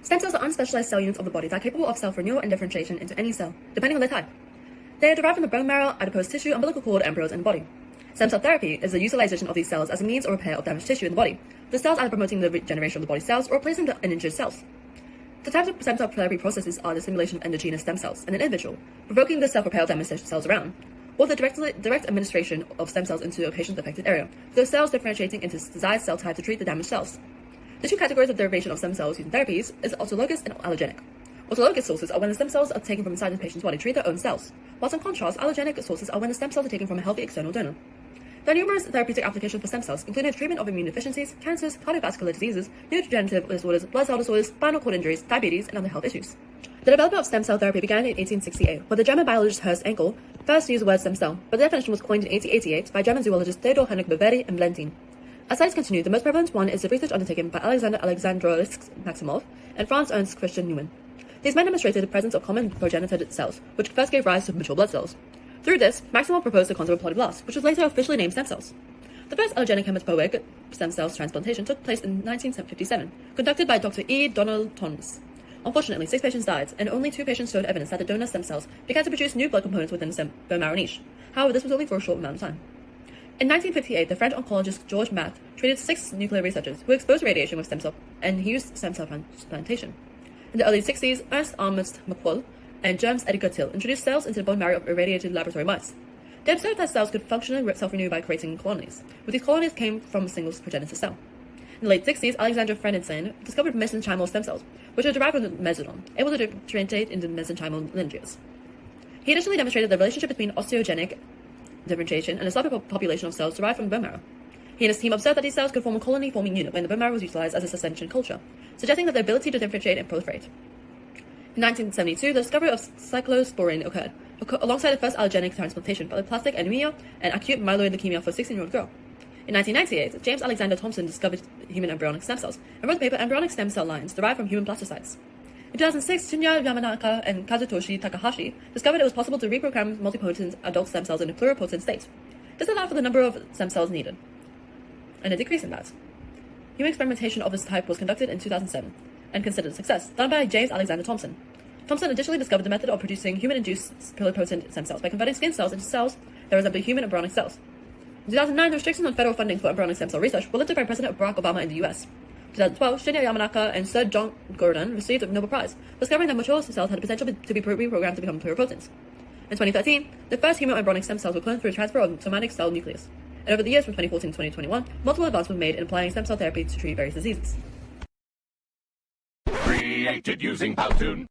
Stem cells are unspecialized cell units of the body that are capable of self-renewal and differentiation into any cell, depending on their type. They are derived from the bone marrow, adipose tissue, umbilical cord, embryos, and the body. Stem cell therapy is the utilization of these cells as a means or repair of damaged tissue in the body. The cells either promoting the regeneration of the body's cells or replacing the injured cells. The types of stem cell therapy processes are the stimulation of endogenous stem cells in an individual, provoking the self-repair of damaged cells around, or the direct administration of stem cells into a patient's affected area, with those cells differentiating into desired cell type to treat the damaged cells. The two categories of derivation of stem cells using therapies is autologous and allogenic. Autologous sources are when the stem cells are taken from inside the patient's body to treat their own cells, whilst in contrast, allogenic sources are when the stem cells are taken from a healthy external donor. There are numerous therapeutic applications for stem cells, including the treatment of immune deficiencies, cancers, cardiovascular diseases, neurodegenerative disorders, blood cell disorders, spinal cord injuries, diabetes, and other health issues. The development of stem cell therapy began in 1868, where the German biologist Ernst Haeckel first used the word stem cell, but the definition was coined in 1888 by German zoologists Theodor Henrik Boveri and Blentin. As studies continue, the most prevalent one is the research undertaken by Alexander Alexandrovich Maximov and Franz Ernst Christian Neumann. These men demonstrated the presence of common progenitor cells, which first gave rise to mature blood cells. Through this, Maximov proposed the concept of pluriblasts, which was later officially named stem cells. The first allogenic hematopoietic stem cells transplantation took place in 1957, conducted by Dr. E. Donald Thomas. Unfortunately, 6 patients died, and only 2 patients showed evidence that the donor stem cells began to produce new blood components within the bone marrow niche. However, this was only for a short amount of time. In 1958, the French oncologist Georges Math treated 6 nuclear researchers who exposed radiation with stem cell, and he used stem cell transplantation. In the early 60s, Ernst Amos McQuoll and James Edgar Till introduced cells into the bone marrow of irradiated laboratory mice. They observed that cells could functionally self-renew by creating colonies, but these colonies came from a single progenitor cell. In the late 60s, Alexander Fredinson discovered mesenchymal stem cells, which are derived from the mesodome, able to differentiate into mesenchymal lineages. He additionally demonstrated the relationship between osteogenic differentiation and a separate population of cells derived from the bone marrow. He and his team observed that these cells could form a colony-forming unit when the bone marrow was utilized as a suspension culture, suggesting that the ability to differentiate and proliferate. In 1972, the discovery of cyclosporine occurred alongside the first allogenic transplantation for aplastic anemia and acute myeloid leukemia for a 16-year-old girl. In 1998, James Alexander Thompson discovered human embryonic stem cells and wrote the paper Embryonic Stem Cell Lines Derived from Human Blastocytes. In 2006, Shinya Yamanaka and Kazutoshi Takahashi discovered it was possible to reprogram multipotent adult stem cells in a pluripotent state. This allowed for the number of stem cells needed, and a decrease in that. Human experimentation of this type was conducted in 2007 and considered a success, done by James Alexander Thompson. Thompson additionally discovered the method of producing human-induced pluripotent stem cells by converting skin cells into cells that resemble human embryonic cells. In 2009, the restrictions on federal funding for embryonic stem cell research were lifted by President Barack Obama in the US. In 2012, Shinya Yamanaka and Sir John Gurdon received a Nobel Prize, discovering that mature cells had the potential to be reprogrammed to become pluripotent. In 2013, the first human embryonic stem cells were cloned through a transfer of somatic cell nucleus. And over the years from 2014 to 2021, multiple advances were made in applying stem cell therapy to treat various diseases. Created using Powtoon.